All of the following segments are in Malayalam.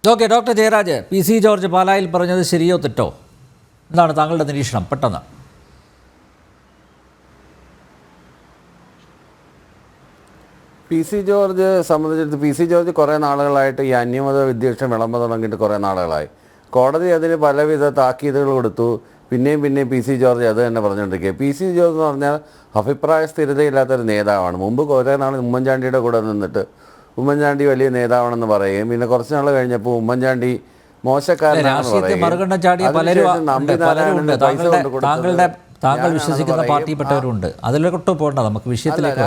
Okay, doctor Jayaraj, PC George പാലായിൽ പറഞ്ഞത് ശരിയോ തെറ്റോ? എന്താണ് താങ്കളുടെ നിരീക്ഷണം പെട്ടെന്ന്? PC ജോർജ് സംബന്ധിച്ചിടത്ത് PC ജോർജ് കുറേ നാളുകളായിട്ട് ഈ അന്യമത വിദ്വേഷം വിളമ്പ തുടങ്ങിയിട്ട് കുറേ നാളുകളായി. കോടതി അതിന് പലവിധ താക്കീതുകൾ കൊടുത്തു. പിന്നെയും PC ജോർജ് അത് തന്നെ പറഞ്ഞുകൊണ്ടിരിക്കുക. PC ജോർജ് എന്ന് പറഞ്ഞാൽ അഭിപ്രായ സ്ഥിരതയില്ലാത്തൊരു നേതാവാണ്. മുമ്പ് കുറേ നാൾ ഉമ്മൻചാണ്ടിയുടെ കൂടെ നിന്നിട്ട് ഉമ്മൻചാണ്ടി വലിയ നേതാവാണെന്ന് പറയുകയും പിന്നെ കുറച്ച് നാൾ കഴിഞ്ഞപ്പോൾ ഉമ്മൻചാണ്ടി മോശക്കാരനാണെന്ന് പറയുകയും താങ്കൾ വിശ്വസിക്കുന്ന പാർട്ടിപ്പെട്ടവരുണ്ട്. അതിലോട്ട് പോകണ്ട, നമുക്ക് വിഷയത്തിലേക്ക്.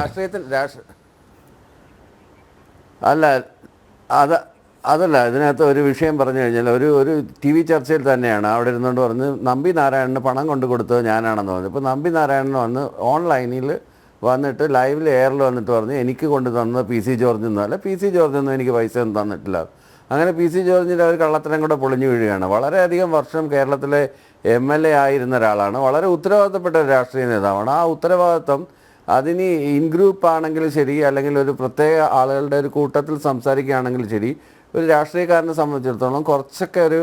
അതല്ല ഇതിനകത്ത് ഒരു വിഷയം പറഞ്ഞു കഴിഞ്ഞാൽ ഒരു TV ചർച്ചയിൽ തന്നെയാണ് അവിടെ ഇരുന്നുകൊണ്ട് പറഞ്ഞ് നമ്പി നാരായണന് പണം കൊണ്ട് കൊടുത്തത് ഞാനാണെന്ന് പറഞ്ഞു. ഇപ്പോൾ നമ്പി നാരായണൻ വന്ന് ഓൺലൈനിൽ വന്നിട്ട് ലൈവിൽ എയറിൽ വന്നിട്ട് പറഞ്ഞ് എനിക്ക് കൊണ്ട് തന്നത് PC ജോർജ് എന്നല്ല, PC ജോർജ് ഒന്നും എനിക്ക് പൈസ ഒന്നും തന്നിട്ടില്ല. അങ്ങനെ PC ജോർജിൻ്റെ ഒരു കള്ളത്തരം കൂടെ പൊളിഞ്ഞു വീഴുകയാണ്. വളരെയധികം വർഷം കേരളത്തിലെ MLA ആയിരുന്ന ഒരാളാണ്. വളരെ ഉത്തരവാദിത്തപ്പെട്ട ഒരു രാഷ്ട്രീയ നേതാവാണ്. ആ ഉത്തരവാദിത്തം അതിന് ഇൻ ഗ്രൂപ്പ് ആണെങ്കിലും ശരി, അല്ലെങ്കിൽ ഒരു പ്രത്യേക ആളുകളുടെ ഒരു കൂട്ടത്തിൽ സംസാരിക്കുകയാണെങ്കിലും ശരി, ഒരു രാഷ്ട്രീയക്കാരനെ സംബന്ധിച്ചിടത്തോളം കുറച്ചൊക്കെ ഒരു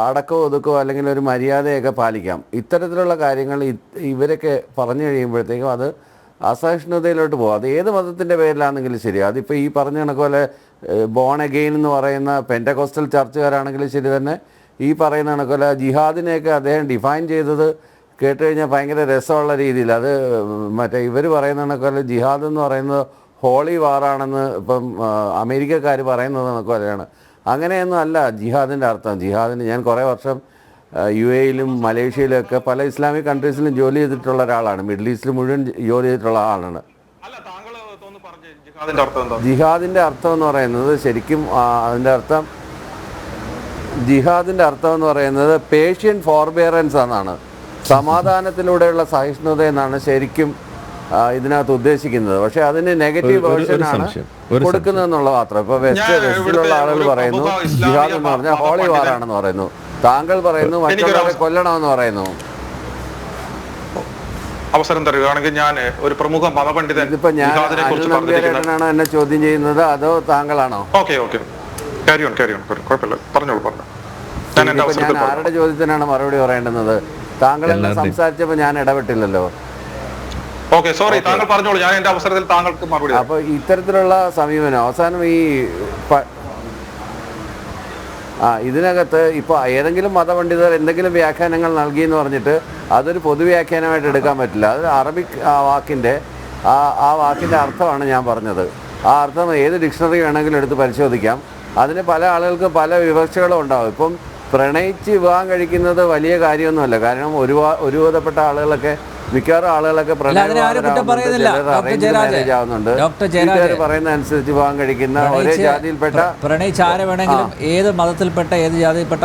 അടക്കമോ ഒതുക്കമോ അല്ലെങ്കിൽ ഒരു മര്യാദയൊക്കെ പാലിക്കാം. ഇത്തരത്തിലുള്ള കാര്യങ്ങൾ ഇവരൊക്കെ പറഞ്ഞു കഴിയുമ്പോഴത്തേക്കും അത് അസഹിഷ്ണുതയിലോട്ട് പോകും. അത് ഏത് മതത്തിൻ്റെ പേരിലാണെങ്കിലും ശരി. അതിപ്പോൾ ഈ പറഞ്ഞ കണക്കുപോലെ ബോൺ അഗെയിൻ എന്ന് പറയുന്ന പെൻറ്റകോസ്റ്റൽ ചർച്ചുകാരാണെങ്കിലും ശരി തന്നെ, ഈ പറയുന്ന കണക്കുപോലെ ജിഹാദിനെയൊക്കെ അദ്ദേഹം ഡിഫൈൻ ചെയ്തത് കേട്ട് കഴിഞ്ഞാൽ ഭയങ്കര രസമുള്ള രീതിയിൽ. അത് മറ്റേ ഇവർ പറയുന്ന കണക്കുപോലെ ജിഹാദ് എന്ന് പറയുന്നത് ഹോളി വാറാണെന്ന് ഇപ്പം അമേരിക്കക്കാർ പറയുന്നത് കണക്കുപോലെയാണ്. അങ്ങനെയൊന്നും അല്ല ജിഹാദിൻ്റെ അർത്ഥം. ജിഹാദിന് ഞാൻ കുറേ വർഷം UAE-ലും മലേഷ്യയിലൊക്കെ പല ഇസ്ലാമിക് കൺട്രീസിലും ജോലി ചെയ്തിട്ടുള്ള ഒരാളാണ്. മിഡിൽ ഈസ്റ്റിൽ മുഴുവൻ ജോലി ചെയ്തിട്ടുള്ള ആളാണ്. ജിഹാദിൻ്റെ അർത്ഥം എന്ന് പറയുന്നത് ശരിക്കും ജിഹാദിൻ്റെ അർത്ഥം എന്ന് പറയുന്നത് പേഷ്യൻ ഫോർബിയറൻസ് എന്നാണ്. സമാധാനത്തിലൂടെയുള്ള സഹിഷ്ണുത എന്നാണ് ശരിക്കും ഇതിനകത്ത് ഉദ്ദേശിക്കുന്നത്. പക്ഷെ അതിന് നെഗറ്റീവ് വേർഷനാണ് കൊടുക്കുന്നതെന്നുള്ള മാത്രം. ഇപ്പോൾ വെസ്റ്റിലുള്ള ആളുകൾ പറയുന്നു ജിഹാദ് എന്ന് പറഞ്ഞാൽ ഹോളി വാറാണെന്ന് പറയുന്നു. താങ്കൾ പറയുന്നു മറ്റുള്ളവരെ കൊല്ലണമെന്ന് പറയുന്നു. അവസരം തരികയാണെങ്കിൽ ഞാൻ ഒരു പ്രമുഖ മതപണ്ഡിതൻ, ഇതിപ്പോ ഞാൻ അരുണാണ് എന്നെ ചോദ്യം ചെയ്യുന്നത് അതോ താങ്കളാണോ? ഞാൻ ആരുടെ ചോദ്യത്തിനാണ് മറുപടി പറയേണ്ടുന്നത്? താങ്കളെല്ലാം സംസാരിച്ചപ്പോൾ ഞാൻ ഇടപെട്ടില്ലല്ലോ. അപ്പൊ ഇത്തരത്തിലുള്ള സമീപനം അവസാനം ഇതിനകത്ത് ഇപ്പോൾ ഏതെങ്കിലും മതപണ്ഡിതർ എന്തെങ്കിലും വ്യാഖ്യാനങ്ങൾ നൽകിയെന്ന് പറഞ്ഞിട്ട് അതൊരു പൊതുവ്യാഖ്യാനമായിട്ട് എടുക്കാൻ പറ്റില്ല. അത് അറബിക് വാക്കിൻ്റെ വാക്കിൻ്റെ അർത്ഥമാണ് ഞാൻ പറഞ്ഞത്. ആ അർത്ഥം ഏത് ഡിക്ഷണറി വേണമെങ്കിലും എടുത്ത് പരിശോധിക്കാം. അതിന് പല ആളുകൾക്കും പല വിവക്ഷകളും ഉണ്ടാവും. ഇപ്പം പ്രണയിച്ച് വിവാഹം കഴിക്കുന്നത് വലിയ കാര്യമൊന്നുമല്ല. കാരണം ഒരുവിധപ്പെട്ട ആളുകളൊക്കെ മിക്കവാറും ആളുകളൊക്കെ പറയുന്ന അനുസരിച്ച് വിവാഹം കഴിക്കുന്ന ഒരേ ജാതിയിൽപ്പെട്ട പ്രണയിച്ച് ആരെ വേണമെങ്കിലും ഏത് മതത്തിൽപ്പെട്ട ഏത് ജാതിയിൽപ്പെട്ട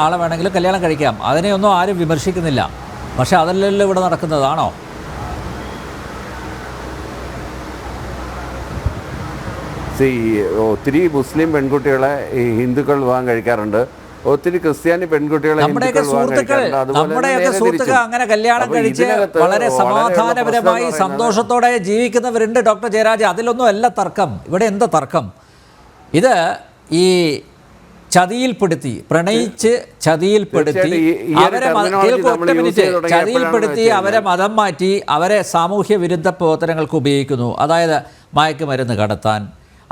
ആളെ വേണമെങ്കിലും കല്യാണം കഴിക്കാം. അതിനെയൊന്നും ആരും വിമർശിക്കുന്നില്ല. പക്ഷെ അതല്ലല്ലോ ഇവിടെ നടക്കുന്നതാണോ? ഒത്തിരി മുസ്ലിം പെൺകുട്ടികളെ ഈ ഹിന്ദുക്കൾ വിവാഹം കഴിക്കാറുണ്ട്. ഒത്തിരി ക്രിസ്ത്യാനി പെൺകുട്ടികളെ നമ്മുടെയൊക്കെ സുഹൃത്തുക്കൾ അങ്ങനെ കല്യാണം കഴിച്ച് വളരെ സമാധാനപരമായി സന്തോഷത്തോടെ ജീവിക്കുന്നവരുണ്ട് ഡോക്ടർ ജയരാജ്. അതിലൊന്നും അല്ല തർക്കം. ഇവിടെ എന്താ തർക്കം? ഇത് ഈ ചതിയിൽപ്പെടുത്തി പ്രണയിച്ച് ചതിയിൽപ്പെടുത്തി അവരെ മതം മാറ്റി അവരെ സാമൂഹ്യ വിരുദ്ധ പ്രവർത്തനങ്ങൾക്ക് ഉപയോഗിക്കുന്നു. അതായത് മയക്കുമരുന്ന് കടത്താൻ,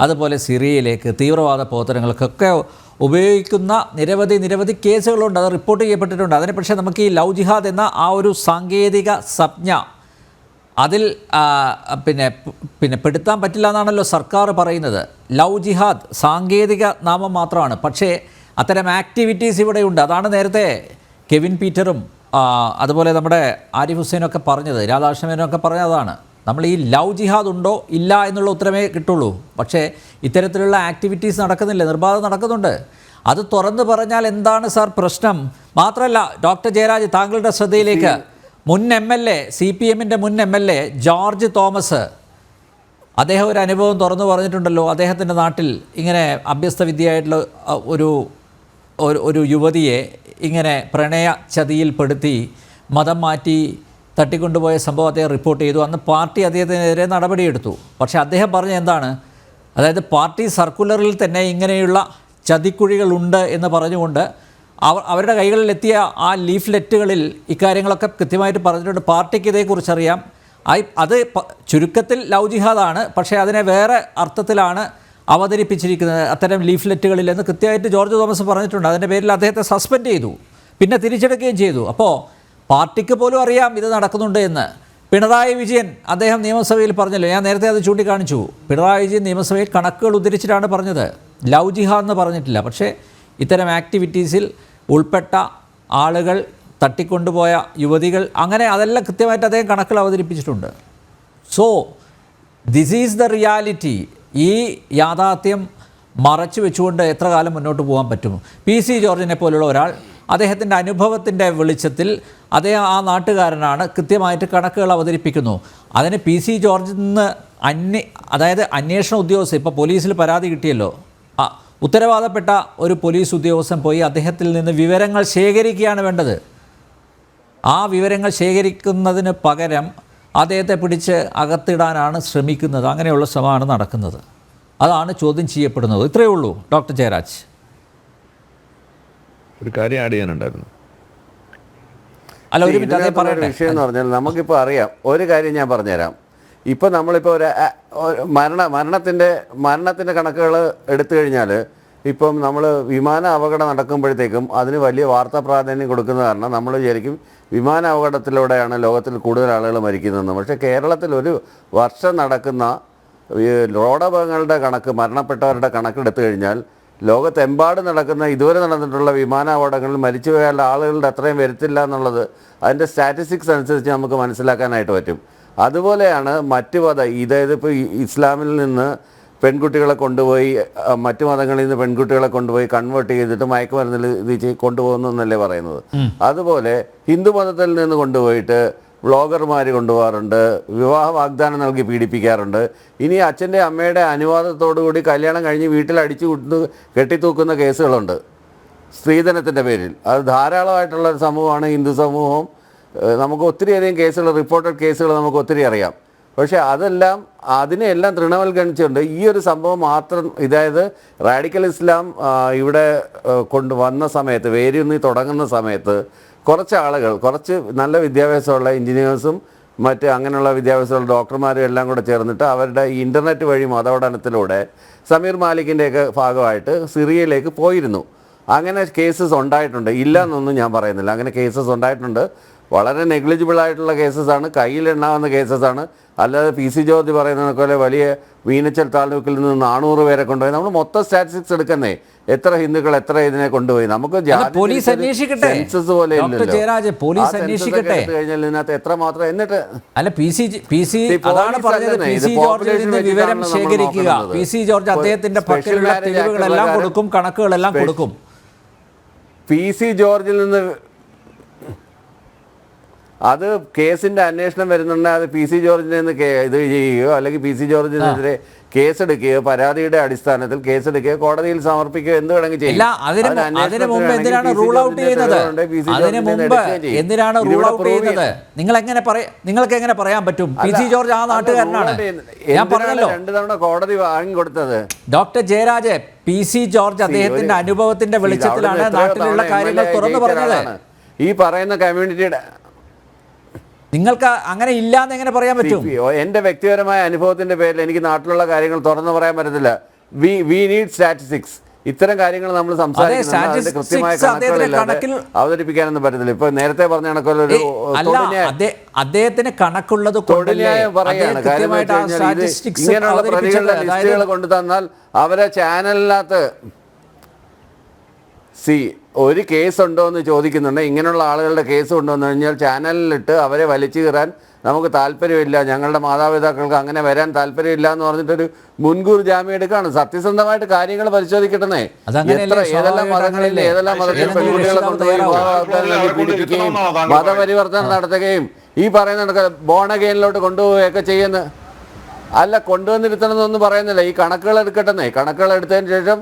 അതുപോലെ സിറിയയിലേക്ക് തീവ്രവാദ പ്രവർത്തനങ്ങൾക്കൊക്കെ ഉപയോഗിക്കുന്ന നിരവധി കേസുകളുണ്ട്. അത് റിപ്പോർട്ട് ചെയ്യപ്പെട്ടിട്ടുണ്ട്. അതിന് പക്ഷേ നമുക്ക് ഈ ലവ് ജിഹാദ് എന്ന ആ ഒരു സാങ്കേതിക സംജ്ഞ അതിൽ പിന്നെ പെടുത്താൻ പറ്റില്ല എന്നാണല്ലോ സർക്കാർ പറയുന്നത്. ലവ് ജിഹാദ് സാങ്കേതിക നാമം മാത്രമാണ്. പക്ഷേ അത്തരം ആക്ടിവിറ്റീസ് ഇവിടെയുണ്ട്. അതാണ് നേരത്തെ കെവിൻ പീറ്ററും അതുപോലെ നമ്മുടെ ആരിഫ് ഹുസൈനൊക്കെ പറഞ്ഞത്, രാധാകൃഷ്ണനൊക്കെ പറഞ്ഞതാണ്. നമ്മൾ ഈ ലവ് ജിഹാദ് ഉണ്ടോ ഇല്ല എന്നുള്ള ഉത്തരമേ കിട്ടുള്ളൂ. പക്ഷേ ഇത്തരത്തിലുള്ള ആക്ടിവിറ്റീസ് നടക്കുന്നില്ല, നിർബാധം നടക്കുന്നുണ്ട്. അത് തുറന്നു പറഞ്ഞാൽ എന്താണ് സാർ പ്രശ്നം? മാത്രമല്ല ഡോക്ടർ ജയരാജ്, താങ്കളുടെ ശ്രദ്ധയിലേക്ക് മുൻ MLA CPM-ൻ്റെ മുൻ MLA ജോർജ് തോമസ്, അദ്ദേഹം ഒരു അനുഭവം തുറന്നു പറഞ്ഞിട്ടുണ്ടല്ലോ. അദ്ദേഹത്തിൻ്റെ നാട്ടിൽ ഇങ്ങനെ അഭ്യസ്തവിദ്യയായിട്ടുള്ള ഒരു യുവതിയെ ഇങ്ങനെ പ്രണയ ചതിയിൽപ്പെടുത്തി മതം മാറ്റി തട്ടിക്കൊണ്ടുപോയ സംഭവം അദ്ദേഹം റിപ്പോർട്ട് ചെയ്തു. അന്ന് പാർട്ടി അദ്ദേഹത്തിനെതിരെ നടപടിയെടുത്തു. പക്ഷേ അദ്ദേഹം പറഞ്ഞ എന്താണ്, അതായത് പാർട്ടി സർക്കുലറിൽ തന്നെ ഇങ്ങനെയുള്ള ചതിക്കുഴികളുണ്ട് എന്ന് പറഞ്ഞുകൊണ്ട് അവരുടെ കൈകളിലെത്തിയ ആ ലീഫ്ലെറ്റുകളിൽ ഇക്കാര്യങ്ങളൊക്കെ കൃത്യമായിട്ട് പറഞ്ഞിട്ടുണ്ട്. പാർട്ടിക്ക് ഇതേക്കുറിച്ചറിയാം. അത് ചുരുക്കത്തിൽ ലവ് ജിഹാദാണ്, പക്ഷേ അതിനെ വേറെ അർത്ഥത്തിലാണ് അവതരിപ്പിച്ചിരിക്കുന്നത് അത്തരം ലീഫ്ലെറ്റുകളിൽ എന്ന് കൃത്യമായിട്ട് ജോർജ് തോമസ് പറഞ്ഞിട്ടുണ്ട്. അതിൻ്റെ പേരിൽ അദ്ദേഹത്തെ സസ്പെൻഡ് ചെയ്തു, പിന്നെ തിരിച്ചെടുക്കുകയും ചെയ്തു. അപ്പോൾ പാർട്ടിക്ക് പോലും അറിയാം ഇത് നടക്കുന്നുണ്ട് എന്ന്. പിണറായി വിജയൻ അദ്ദേഹം നിയമസഭയിൽ പറഞ്ഞല്ലോ, ഞാൻ നേരത്തെ അത് ചൂണ്ടിക്കാണിച്ചു. പിണറായി വിജയൻ നിയമസഭയിൽ കണക്കുകൾ ഉദ്ധരിച്ചിട്ടാണ് പറഞ്ഞത്, ലവ് ജിഹാദ് എന്ന് പറഞ്ഞിട്ടില്ല. പക്ഷേ ഇത്തരം ആക്ടിവിറ്റീസിൽ ഉൾപ്പെട്ട ആളുകൾ, തട്ടിക്കൊണ്ടുപോയ യുവതികൾ, അങ്ങനെ അതെല്ലാം കൃത്യമായിട്ട് അദ്ദേഹം കണക്കുകൾ അവതരിപ്പിച്ചിട്ടുണ്ട്. So this is the reality. ഈ യാഥാർത്ഥ്യം മറച്ചു വെച്ചുകൊണ്ട് എത്ര കാലം മുന്നോട്ട് പോകാൻ പറ്റും? PC ജോർജിനെ പോലുള്ള ഒരാൾ അദ്ദേഹത്തിൻ്റെ അനുഭവത്തിൻ്റെ വെളിച്ചത്തിൽ അദ്ദേഹം ആ നാട്ടുകാരനാണ്, കൃത്യമായിട്ട് കണക്കുകൾ അവതരിപ്പിക്കുന്നു. അതിന് PC ജോർജിൽ നിന്ന് അതായത് അന്വേഷണ ഉദ്യോഗസ്ഥർ, ഇപ്പോൾ പോലീസിൽ പരാതി കിട്ടിയല്ലോ, ഉത്തരവാദപ്പെട്ട ഒരു പോലീസ് ഉദ്യോഗസ്ഥൻ പോയി അദ്ദേഹത്തിൽ നിന്ന് വിവരങ്ങൾ ശേഖരിക്കുകയാണ് വേണ്ടത്. ആ വിവരങ്ങൾ ശേഖരിക്കുന്നതിന് പകരം അദ്ദേഹത്തെ പിടിച്ച് അകത്തിടാനാണ് ശ്രമിക്കുന്നത്. അങ്ങനെയുള്ള ശ്രമമാണ് നടക്കുന്നത്. അതാണ് ചോദ്യം ചെയ്യപ്പെടുന്നത്. ഇത്രയേ ഉള്ളൂ. ഡോക്ടർ ജയരാജ്, ഒരു കാര്യം ആഡ് ചെയ്യാനുണ്ടായിരുന്നു. അല്ല, ഒരു മിനിറ്റ് അതേ പറയട്ടെ. വിഷയം എന്ന് പറഞ്ഞാൽ നമുക്കിപ്പോൾ അറിയാം. ഒരു കാര്യം ഞാൻ പറഞ്ഞുതരാം. ഇപ്പോൾ നമ്മളിപ്പോൾ ഒരു മരണത്തിൻ്റെ കണക്കുകൾ എടുത്തു കഴിഞ്ഞാൽ, ഇപ്പം നമ്മൾ വിമാന അപകടം നടക്കുമ്പോഴത്തേക്കും അതിന് വലിയ വാർത്താ പ്രാധാന്യം കൊടുക്കുന്ന കാരണം നമ്മൾ വിചാരിക്കും വിമാന അപകടത്തിലൂടെയാണ് ലോകത്തിൽ കൂടുതൽ ആളുകൾ മരിക്കുന്നതെന്ന്. പക്ഷേ കേരളത്തിൽ ഒരു വർഷം നടക്കുന്ന റോഡപകടങ്ങളുടെ കണക്ക്, മരണപ്പെട്ടവരുടെ കണക്കെടുത്തു കഴിഞ്ഞാൽ ലോകത്തെമ്പാടും നടക്കുന്ന ഇതുവരെ നടന്നിട്ടുള്ള വിമാനാപകടങ്ങളിൽ മരിച്ചുപോയ ആളുകളുടെ അത്രയും വരത്തില്ല എന്നുള്ളത് അതിൻ്റെ സ്റ്റാറ്റിസ്റ്റിക്സ് അനുസരിച്ച് നമുക്ക് മനസ്സിലാക്കാനായിട്ട് പറ്റും. അതുപോലെയാണ് മറ്റ് ഇതായത് ഇപ്പോൾ ഇസ്ലാമിൽ നിന്ന് പെൺകുട്ടികളെ കൊണ്ടുപോയി മറ്റു മതങ്ങളിൽ നിന്ന് പെൺകുട്ടികളെ കൊണ്ടുപോയി കൺവേർട്ട് ചെയ്തിട്ട് മയക്കുമരുന്നിൽ ഇത് കൊണ്ടുപോകുന്നു എന്നല്ലേ പറയുന്നത്. അതുപോലെ ഹിന്ദു മതത്തിൽ നിന്ന് കൊണ്ടുപോയിട്ട് വ്ളോഗർമാർ കൊണ്ടുപോകാറുണ്ട്, വിവാഹ വാഗ്ദാനം നൽകി പീഡിപ്പിക്കാറുണ്ട്. ഇനി അച്ഛൻ്റെ അമ്മയുടെ അനുവാദത്തോടു കൂടി കല്യാണം കഴിഞ്ഞ് വീട്ടിൽ അടിച്ചു കെട്ടിത്തൂക്കുന്ന കേസുകളുണ്ട് സ്ത്രീധനത്തിൻ്റെ പേരിൽ. അത് ധാരാളമായിട്ടുള്ള ഒരു സമൂഹമാണ് ഹിന്ദു സമൂഹം. നമുക്ക് ഒത്തിരിയധികം കേസുകൾ, റിപ്പോർട്ടഡ് കേസുകൾ നമുക്ക് ഒത്തിരി അറിയാം. പക്ഷേ അതിനെല്ലാം തൃണവൽക്കരിച്ചുകൊണ്ട് ഈ ഒരു സംഭവം മാത്രം, അതായത് റാഡിക്കൽ ഇസ്ലാം ഇവിടെ കൊണ്ടുവന്ന സമയത്ത്, വേരൂന്നി തുടങ്ങുന്ന സമയത്ത് കുറച്ച് ആളുകൾ, കുറച്ച് നല്ല വിദ്യാഭ്യാസമുള്ള എഞ്ചിനീയേഴ്സും മറ്റ് അങ്ങനെയുള്ള വിദ്യാഭ്യാസമുള്ള ഡോക്ടർമാരും എല്ലാം കൂടെ ചേർന്നിട്ട് അവരുടെ ഈ ഇൻ്റർനെറ്റ് വഴി മതപഠനത്തിലൂടെ സമീർ മാലിക്കിൻ്റെയൊക്കെ ഭാഗമായിട്ട് സിറിയയിലേക്ക് പോയിരുന്നു. അങ്ങനെ കേസസ് ഉണ്ടായിട്ടുണ്ട്, ഇല്ല എന്നൊന്നും ഞാൻ പറയുന്നില്ല. അങ്ങനെ കേസസ് ഉണ്ടായിട്ടുണ്ട്. വളരെ നെഗ്ലിജിബിൾ ആയിട്ടുള്ള കേസസാണ്, കയ്യിലെണ്ണാവുന്ന കേസസാണ്. അല്ലാതെ PC ജോർജ് പറയുന്നത് പോലെ വലിയ വീനച്ചൽ താലൂക്കിൽ നിന്ന് 400 പേരെ കൊണ്ടുപോയി. നമ്മൾ മൊത്തം സ്റ്റാറ്റിസ്റ്റിക്സ് എടുക്കുന്നേ, എത്ര ഹിന്ദുക്കൾ എത്ര ഇതിനെ കൊണ്ടുപോയി. നമുക്ക് പോലീസ് അന്വേഷിക്കട്ടെ, സെൻസസ് പോലെ പോലീസ് അന്വേഷിക്കട്ടെ കഴിഞ്ഞാൽ ഇതിനകത്ത് എത്രമാത്രം. എന്നിട്ട് അല്ല, അതാണ് പറഞ്ഞത്, PC ജോർജിൽ നിന്ന് വിവരം ശേഖരിക്കുക. PC ജോർജ് അദ്ദേഹത്തിന്റെ പക്കലുള്ള തെളിവുകളെല്ലാം കൊടുക്കും, കണക്കുകളെല്ലാം കൊടുക്കും. PC ജോർജിൽ നിന്ന് അത് കേസിൻ്റെ അന്വേഷണം വരുന്നുണ്ട്. അത് PC ജോർജിനെ ഇത് ചെയ്യുകയോ അല്ലെങ്കിൽ PC ജോർജിനെതിരെ കേസെടുക്കുകയോ, പരാതിയുടെ അടിസ്ഥാനത്തിൽ കേസെടുക്കുകയോ, കോടതിയിൽ സമർപ്പിക്കുകയോ എന്ത് വേണമെങ്കിൽ ചെയ്യും. അതിന് മുമ്പ് എന്തിനാണ് റൂൾ ഔട്ട് ചെയ്യുന്നത്? നിങ്ങൾക്ക് എങ്ങനെ പറയാൻ പറ്റും PC ജോർജ് ആ നാട്ടുകാരനാണ്? ഞാൻ പറഞ്ഞല്ലോ, 2 തവണ കോടതി വാങ്ങിക്കൊടുത്തത്. ഡോക്ടർ ജയരാജ്, PC ജോർജ് അദ്ദേഹത്തിന്റെ അനുഭവത്തിന്റെ വെളിച്ചത്തിലാണ് നാട്ടിലുള്ള കാര്യങ്ങൾ തുറന്നു പറഞ്ഞത്. ഈ പറയുന്ന കമ്മ്യൂണിറ്റിയുടെ നിങ്ങൾക്ക് അങ്ങനെ ഇല്ലാന്ന് എങ്ങനെ പറയാൻ പറ്റും? എൻ്റെ വ്യക്തിപരമായ അനുഭവത്തിന്റെ പേരിൽ എനിക്ക് നാട്ടിലുള്ള കാര്യങ്ങൾ തുറന്നു പറയാൻ പറ്റത്തില്ല. We need statistics. ഇത്തരം കാര്യങ്ങൾ നമ്മൾ സംസാരിക്കുന്നത് കൃത്യമായ കണക്കുകളില്ലാതെ അവതരിപ്പിക്കാനൊന്നും പറ്റത്തില്ല. ഇപ്പൊ നേരത്തെ പറഞ്ഞ കണക്കുള്ളൊരു അദ്ദേഹത്തിന് കണക്കുള്ളത് പറയാണ്. കാര്യം ഇങ്ങനെയുള്ള പ്രതികളുടെ ലിസ്റ്റുകൾ കൊണ്ടു തന്നാൽ അവരെ ചാനലിനകത്ത് ഒരു കേസുണ്ടോ എന്ന് ചോദിക്കുന്നുണ്ട്. ഇങ്ങനെയുള്ള ആളുകളുടെ കേസ് കൊണ്ടുവന്നു കഴിഞ്ഞാൽ ചാനലിലിട്ട് അവരെ വലിച്ചു കീറാൻ നമുക്ക് താല്പര്യമില്ല, ഞങ്ങളുടെ മാതാപിതാക്കൾക്ക് അങ്ങനെ വരാൻ താല്പര്യമില്ല എന്ന് പറഞ്ഞിട്ടൊരു മുൻകൂർ ജാമ്യം എടുക്കുകയാണ്. സത്യസന്ധമായിട്ട് കാര്യങ്ങൾ പരിശോധിക്കട്ടെ. ഏതെല്ലാം മതങ്ങളിൽ ഏതെല്ലാം മതത്തിൽ പെൺകുട്ടികളെ കൊണ്ടുപോയി പീഡിപ്പിക്കുകയും മതപരിവർത്തനം നടത്തുകയും ഈ പറയുന്ന ബോണഗെയിനിലോട്ട് കൊണ്ടുപോവുകയൊക്കെ ചെയ്യുന്നത്. അല്ല, കൊണ്ടുവന്നിരുത്തണമെന്നൊന്നും പറയുന്നില്ല. ഈ കണക്കുകൾ എടുക്കട്ടെ. കണക്കുകൾ എടുത്തതിന് ശേഷം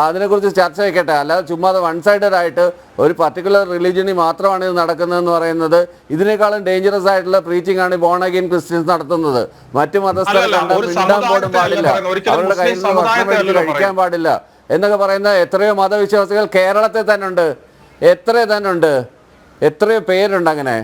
അതിനെക്കുറിച്ച് ചർച്ച വയ്ക്കട്ടെ. അല്ലാതെ ചുമ്മാതെ വൺ സൈഡഡ് ആയിട്ട് ഒരു പർട്ടിക്കുലർ റിലീജിയനിൽ മാത്രമാണ് ഇത് നടക്കുന്നതെന്ന് പറയുന്നത് ഇതിനേക്കാളും ഡേഞ്ചറസ് ആയിട്ടുള്ള പ്രീച്ചിങ് ആണ് ബോൺ അഗെയിൻ ക്രിസ്ത്യൻസ് നടത്തുന്നത്. മറ്റു മതസ്ഥരെ അല്ലല്ല, കണ്ടാൽ ഒരു മിണ്ടാൻ പോലും സമുദായത്തെ പാടില്ല, അല്ല പറയുന്നത്. ഒരിക്കലും അവരുടെ കയ്യിൽ മുസ്ലിം നിന്ന് ഭക്ഷണം സമുദായത്തെ മേടിച്ച് അല്ല കഴിക്കാൻ പാടില്ല എന്നൊക്കെ പറയുന്ന എത്രയോ മതവിശ്വാസികൾ കേരളത്തിൽ തന്നെ ഉണ്ട്. എത്രയോ പേരുണ്ട് അങ്ങനെ.